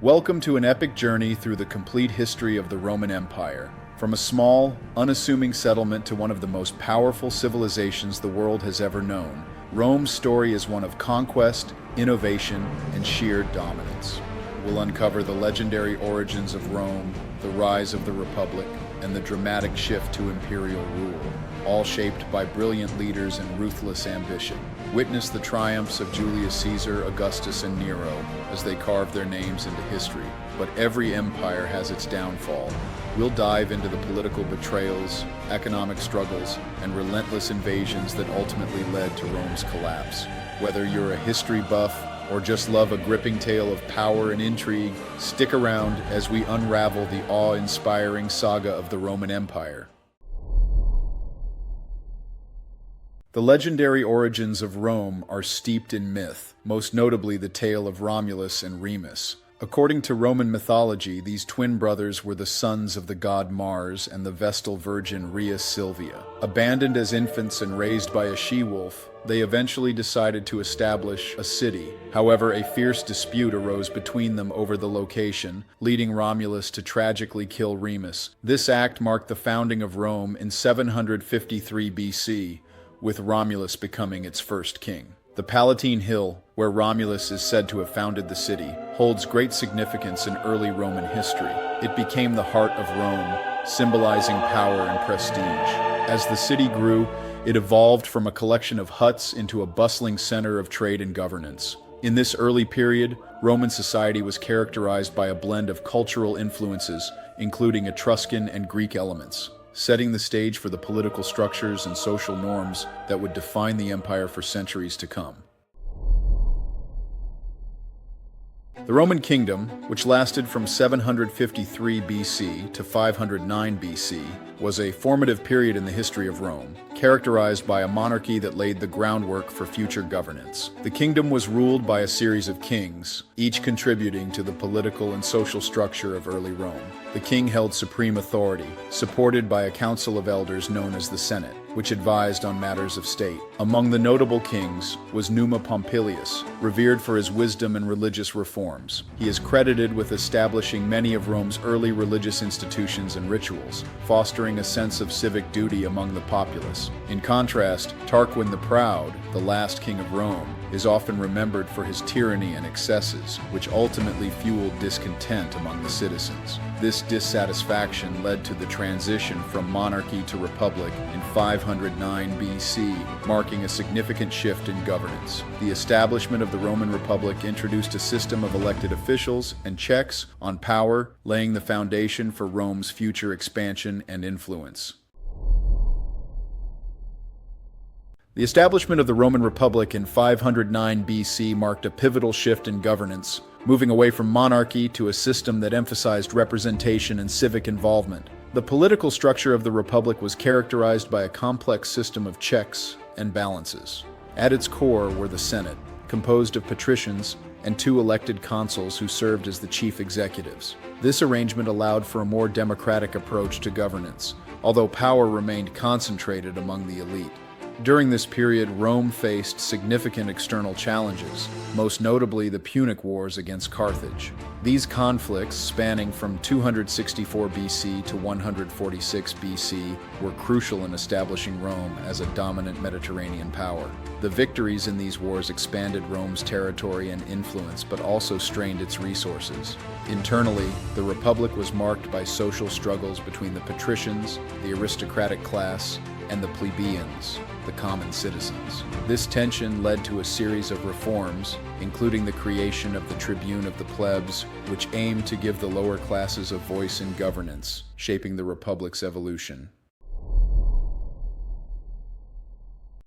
Welcome to an epic journey through the complete history of the Roman Empire. From a small, unassuming settlement to one of the most powerful civilizations the world has ever known, Rome's story is one of conquest, innovation, and sheer dominance. We'll uncover the legendary origins of Rome, the rise of the Republic, and the dramatic shift to imperial rule, all shaped by brilliant leaders and ruthless ambition. Witness the triumphs of Julius Caesar, Augustus, and Nero as they carve their names into history. But every empire has its downfall. We'll dive into the political betrayals, economic struggles, and relentless invasions that ultimately led to Rome's collapse. Whether you're a history buff or just love a gripping tale of power and intrigue, stick around as we unravel the awe-inspiring saga of the Roman Empire. The legendary origins of Rome are steeped in myth, most notably the tale of Romulus and Remus. According to Roman mythology, these twin brothers were the sons of the god Mars and the Vestal Virgin Rhea Silvia. Abandoned as infants and raised by a she-wolf, they eventually decided to establish a city. However, a fierce dispute arose between them over the location, leading Romulus to tragically kill Remus. This act marked the founding of Rome in 753 BC, with Romulus becoming its first king. The Palatine Hill, where Romulus is said to have founded the city, holds great significance in early Roman history. It became the heart of Rome, symbolizing power and prestige. As the city grew, it evolved from a collection of huts into a bustling center of trade and governance. In this early period, Roman society was characterized by a blend of cultural influences, including Etruscan and Greek elements, setting the stage for the political structures and social norms that would define the empire for centuries to come. The Roman kingdom, which lasted from 753 BC to 509 BC, was a formative period in the history of Rome, characterized by a monarchy that laid the groundwork for future governance. The kingdom was ruled by a series of kings, each contributing to the political and social structure of early Rome. The king held supreme authority, supported by a council of elders known as the Senate, which advised on matters of state. Among the notable kings was Numa Pompilius, revered for his wisdom and religious reforms. He is credited with establishing many of Rome's early religious institutions and rituals, fostering a sense of civic duty among the populace. In contrast, Tarquin the Proud, the last king of Rome, is often remembered for his tyranny and excesses, which ultimately fueled discontent among the citizens. This dissatisfaction led to the transition from monarchy to republic in 509 BC, marking a significant shift in governance. The establishment of the Roman Republic introduced a system of elected officials and checks on power, laying the foundation for Rome's future expansion and influence. The establishment of the Roman Republic in 509 BC marked a pivotal shift in governance, moving away from monarchy to a system that emphasized representation and civic involvement. The political structure of the Republic was characterized by a complex system of checks and balances. At its core were the Senate, composed of patricians and two elected consuls who served as the chief executives. This arrangement allowed for a more democratic approach to governance, although power remained concentrated among the elite. During this period, Rome faced significant external challenges, most notably the Punic Wars against Carthage. These conflicts, spanning from 264 BC to 146 BC, were crucial in establishing Rome as a dominant Mediterranean power. The victories in these wars expanded Rome's territory and influence, but also strained its resources. Internally, the Republic was marked by social struggles between the patricians, the aristocratic class, and the plebeians, the common citizens. This tension led to a series of reforms, including the creation of the Tribune of the Plebs, which aimed to give the lower classes a voice in governance, shaping the Republic's evolution.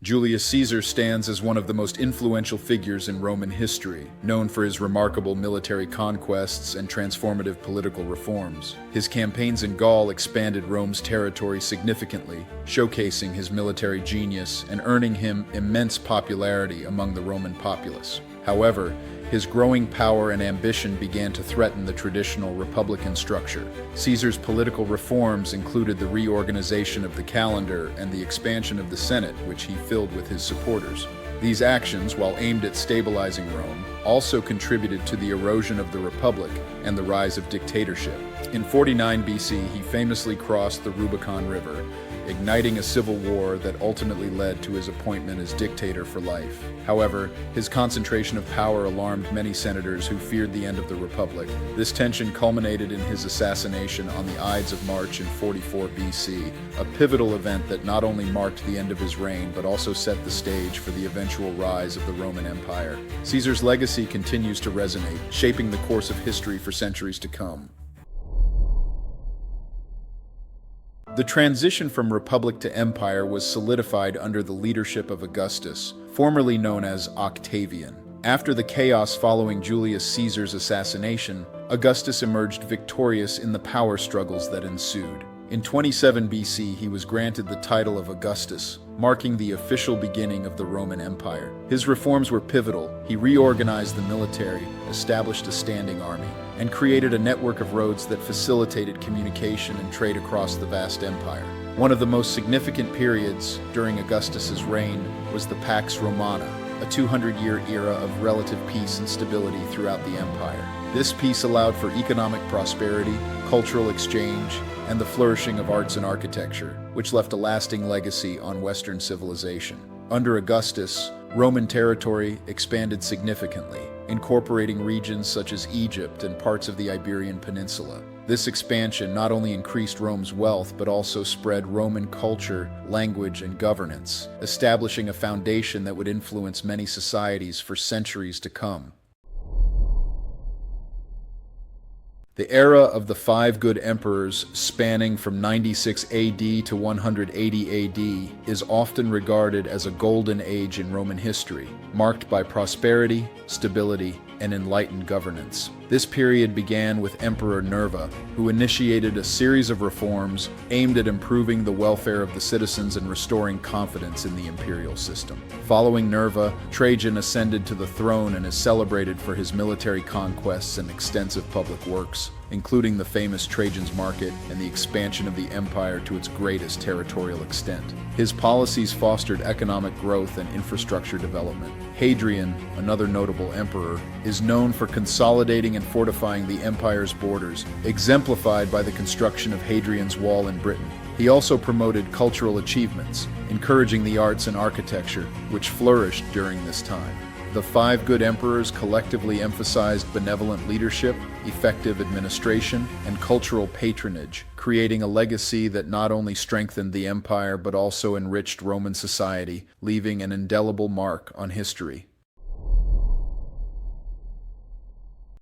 Julius Caesar stands as one of the most influential figures in Roman history, known for his remarkable military conquests and transformative political reforms. His campaigns in Gaul expanded Rome's territory significantly, showcasing his military genius and earning him immense popularity among the Roman populace. However, his growing power and ambition began to threaten the traditional republican structure. Caesar's political reforms included the reorganization of the calendar and the expansion of the Senate, which he filled with his supporters. These actions, while aimed at stabilizing Rome, also contributed to the erosion of the Republic and the rise of dictatorship. In 49 BC, he famously crossed the Rubicon River, igniting a civil war that ultimately led to his appointment as dictator for life. However, his concentration of power alarmed many senators who feared the end of the Republic. This tension culminated in his assassination on the Ides of March in 44 BC, a pivotal event that not only marked the end of his reign but also set the stage for the eventual rise of the Roman Empire. Caesar's legacy continues to resonate, shaping the course of history for centuries to come. The transition from republic to empire was solidified under the leadership of Augustus, formerly known as Octavian. After the chaos following Julius Caesar's assassination, Augustus emerged victorious in the power struggles that ensued. In 27 BC, he was granted the title of Augustus, marking the official beginning of the Roman Empire. His reforms were pivotal. He reorganized the military, established a standing army, and created a network of roads that facilitated communication and trade across the vast empire. One of the most significant periods during Augustus's reign was the Pax Romana, a 200-year era of relative peace and stability throughout the empire. This peace allowed for economic prosperity, cultural exchange, and the flourishing of arts and architecture, which left a lasting legacy on Western civilization. Under Augustus, Roman territory expanded significantly, incorporating regions such as Egypt and parts of the Iberian Peninsula. This expansion not only increased Rome's wealth, but also spread Roman culture, language, and governance, establishing a foundation that would influence many societies for centuries to come. The era of the five good emperors, spanning from 96 AD to 180 AD, is often regarded as a golden age in Roman history, marked by prosperity, stability, and enlightened governance. This period began with Emperor Nerva, who initiated a series of reforms aimed at improving the welfare of the citizens and restoring confidence in the imperial system. Following Nerva, Trajan ascended to the throne and is celebrated for his military conquests and extensive public works, including the famous Trajan's Market and the expansion of the empire to its greatest territorial extent. His policies fostered economic growth and infrastructure development. Hadrian, another notable emperor, is known for consolidating and fortifying the empire's borders, exemplified by the construction of Hadrian's Wall in Britain. He also promoted cultural achievements, encouraging the arts and architecture, which flourished during this time. The five good emperors collectively emphasized benevolent leadership, effective administration, and cultural patronage, creating a legacy that not only strengthened the empire but also enriched Roman society, leaving an indelible mark on history.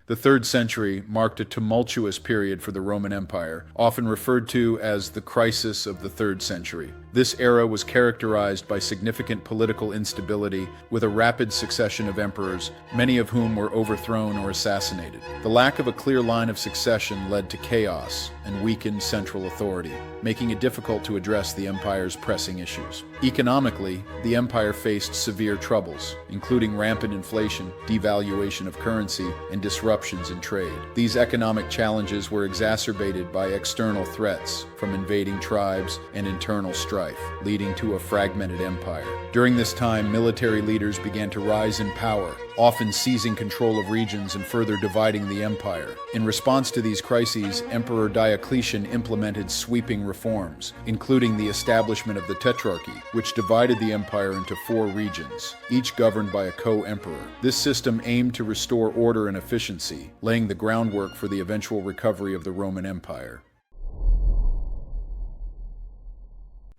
The 3rd century marked a tumultuous period for the Roman Empire, often referred to as the crisis of the 3rd century. This era was characterized by significant political instability, with a rapid succession of emperors, many of whom were overthrown or assassinated. The lack of a clear line of succession led to chaos and weakened central authority, making it difficult to address the empire's pressing issues. Economically, the empire faced severe troubles, including rampant inflation, devaluation of currency, and disruptions in trade. These economic challenges were exacerbated by external threats from invading tribes and internal strife, leading to a fragmented empire. During this time, military leaders began to rise in power, often seizing control of regions and further dividing the empire. In response to these crises, Emperor Diocletian implemented sweeping reforms, including the establishment of the Tetrarchy, which divided the empire into 4 regions, each governed by a co-emperor. This system aimed to restore order and efficiency, laying the groundwork for the eventual recovery of the Roman Empire.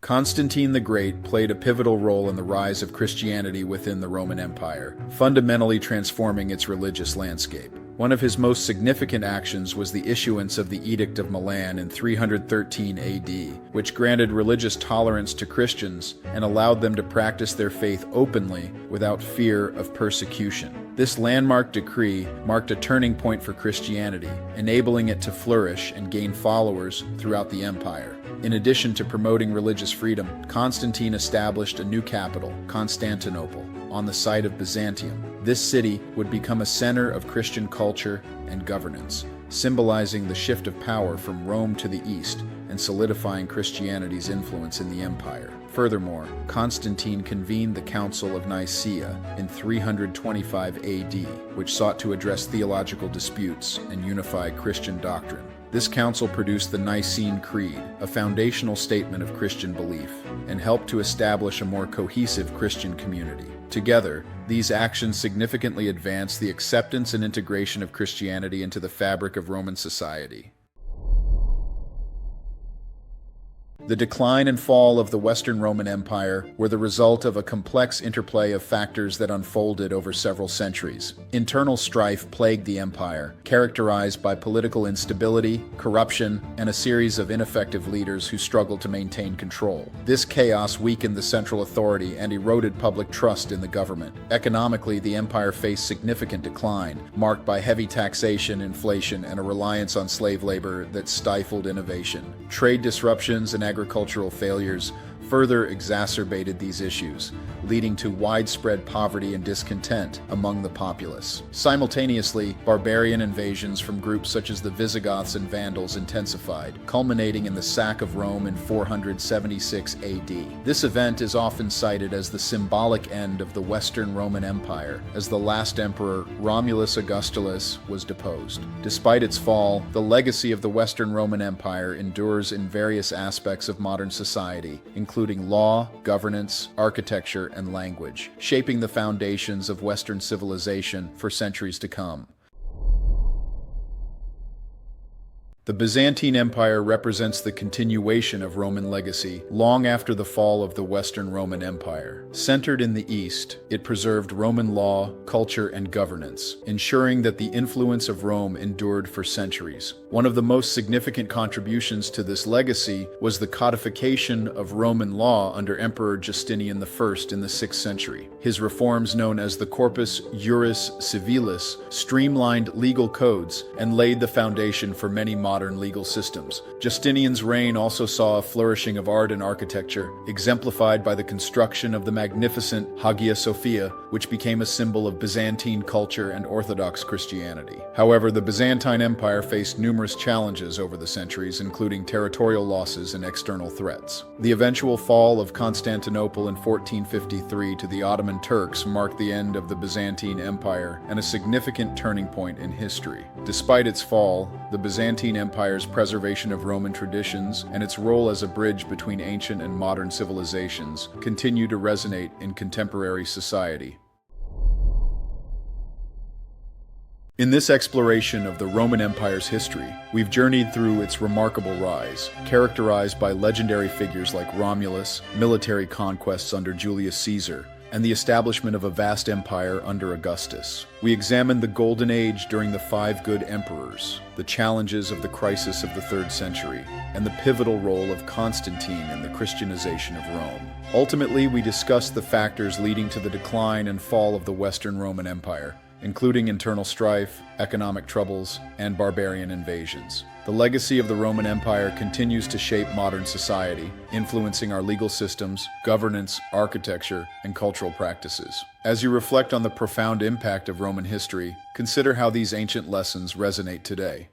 Constantine the Great played a pivotal role in the rise of Christianity within the Roman Empire, fundamentally transforming its religious landscape. One of his most significant actions was the issuance of the Edict of Milan in 313 AD, which granted religious tolerance to Christians and allowed them to practice their faith openly without fear of persecution. This landmark decree marked a turning point for Christianity, enabling it to flourish and gain followers throughout the empire. In addition to promoting religious freedom, Constantine established a new capital, Constantinople, on the site of Byzantium. This city would become a center of Christian culture and governance, symbolizing the shift of power from Rome to the east and solidifying Christianity's influence in the empire. Furthermore, Constantine convened the Council of Nicaea in 325 AD, which sought to address theological disputes and unify Christian doctrine. This council produced the Nicene Creed, a foundational statement of Christian belief, and helped to establish a more cohesive Christian community. Together, these actions significantly advanced the acceptance and integration of Christianity into the fabric of Roman society. The decline and fall of the Western Roman Empire were the result of a complex interplay of factors that unfolded over several centuries. Internal strife plagued the empire, characterized by political instability, corruption, and a series of ineffective leaders who struggled to maintain control. This chaos weakened the central authority and eroded public trust in the government. Economically, the empire faced significant decline, marked by heavy taxation, inflation, and a reliance on slave labor that stifled innovation. Trade disruptions and agricultural failures further exacerbated these issues, leading to widespread poverty and discontent among the populace. Simultaneously, barbarian invasions from groups such as the Visigoths and Vandals intensified, culminating in the sack of Rome in 476 AD. This event is often cited as the symbolic end of the Western Roman Empire, as the last emperor, Romulus Augustulus, was deposed. Despite its fall, the legacy of the Western Roman Empire endures in various aspects of modern society, including law, governance, architecture, and language, shaping the foundations of Western civilization for centuries to come. The Byzantine Empire represents the continuation of Roman legacy long after the fall of the Western Roman Empire. Centered in the East, it preserved Roman law, culture, and governance, ensuring that the influence of Rome endured for centuries. One of the most significant contributions to this legacy was the codification of Roman law under Emperor Justinian I in the 6th century. His reforms, known as the Corpus Juris Civilis, streamlined legal codes and laid the foundation for many modern legal systems. Justinian's reign also saw a flourishing of art and architecture, exemplified by the construction of the magnificent Hagia Sophia, which became a symbol of Byzantine culture and Orthodox Christianity. However, the Byzantine Empire faced numerous challenges over the centuries, including territorial losses and external threats. The eventual fall of Constantinople in 1453 to the Ottoman Turks marked the end of the Byzantine Empire and a significant turning point in history. Despite its fall, the Byzantine Empire's preservation of Roman traditions and its role as a bridge between ancient and modern civilizations continue to resonate in contemporary society. In this exploration of the Roman Empire's history, we've journeyed through its remarkable rise, characterized by legendary figures like Romulus, military conquests under Julius Caesar, and the establishment of a vast empire under Augustus. We examined the Golden Age during the 5 Good Emperors, the challenges of the crisis of the 3rd century, and the pivotal role of Constantine in the Christianization of Rome. Ultimately, we discussed the factors leading to the decline and fall of the Western Roman Empire, including internal strife, economic troubles, and barbarian invasions. The legacy of the Roman Empire continues to shape modern society, influencing our legal systems, governance, architecture, and cultural practices. As you reflect on the profound impact of Roman history, consider how these ancient lessons resonate today.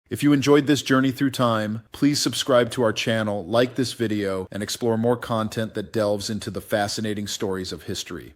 If you enjoyed this journey through time, please subscribe to our channel, like this video, and explore more content that delves into the fascinating stories of history.